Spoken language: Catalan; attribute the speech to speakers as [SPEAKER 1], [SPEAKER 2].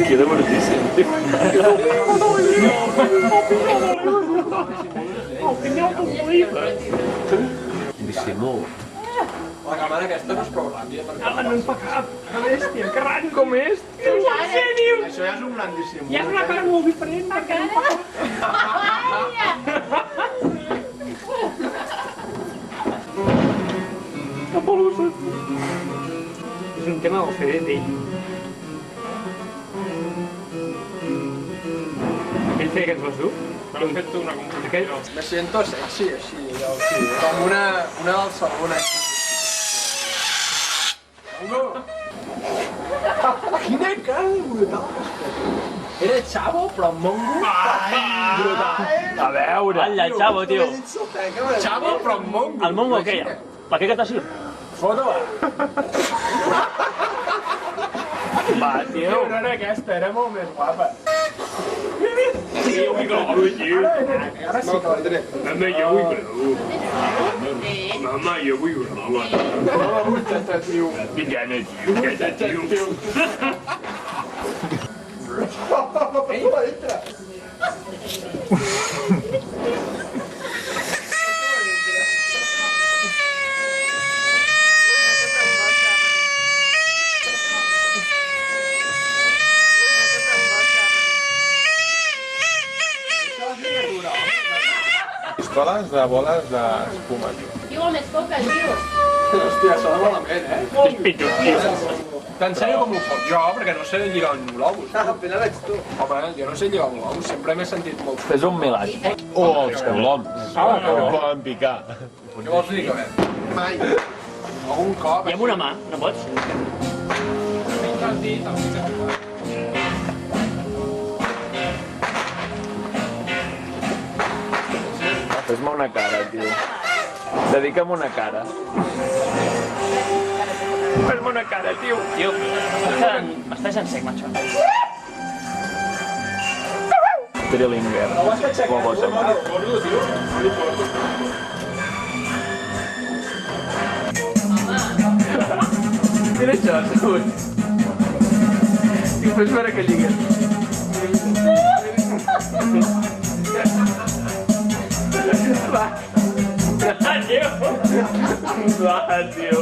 [SPEAKER 1] Queda brutíssim, tio. Dissimul.
[SPEAKER 2] La càmera aquesta no és prou ràpida perquè...
[SPEAKER 3] Ah, no és pa cap. Que bèstia, que raro com és. Tio, en sèrio.
[SPEAKER 2] Això ja és un gran dissimul.
[SPEAKER 3] Ja és una cara molt diferent perquè no fa cap. Que pelusa. És un tema del CD d'ell. Aquell feia aquests vas dur?
[SPEAKER 1] Però has fet tu una composició.
[SPEAKER 2] Me siento sexy, així, com una del segon, així. Quina cara brutal! Era Chavo, però amb mongo. Brutal.
[SPEAKER 1] A veure.
[SPEAKER 4] Alla, el Chavo, tio.
[SPEAKER 2] Chavo, però amb mongo.
[SPEAKER 4] El mongo què hi ha? Per què canta així?
[SPEAKER 2] Foto-la.
[SPEAKER 1] Va, tio.
[SPEAKER 2] No era aquesta, era molt més guapa.
[SPEAKER 1] Sí, jo vull grau, tio.
[SPEAKER 2] Ara sí que la diré.
[SPEAKER 1] Mama, jo vull grau. Mama, jo vull grau.
[SPEAKER 2] No la vull, tio.
[SPEAKER 1] Vindana, tio. Tio.
[SPEAKER 2] Ei, entra.
[SPEAKER 5] Pistoles de boles d'espuma, tio.
[SPEAKER 6] Diu el més coca, diu.
[SPEAKER 2] Hòstia, sona malament,
[SPEAKER 1] És pitjor, tio.
[SPEAKER 2] T'ensenyo com ho faig jo, perquè no sé lligar un globus.
[SPEAKER 7] Apenas ets tu.
[SPEAKER 2] Home, jo no sé lligar un globus, sempre m'he sentit molt...
[SPEAKER 4] És un milaix.
[SPEAKER 5] O els coloms. Que poden picar.
[SPEAKER 2] Què vols dir, que mai? Algun cop...
[SPEAKER 4] I amb una mà, no pots?
[SPEAKER 1] Fes-me una cara, tio. Dedica'm una cara. Fes-me una cara, tio.
[SPEAKER 4] Tio, m'estàs deixant sec, macho.
[SPEAKER 1] Trillinger. Bobosa. Mira això, segut. Tio, fes veure que lligues. Va. Va, tio.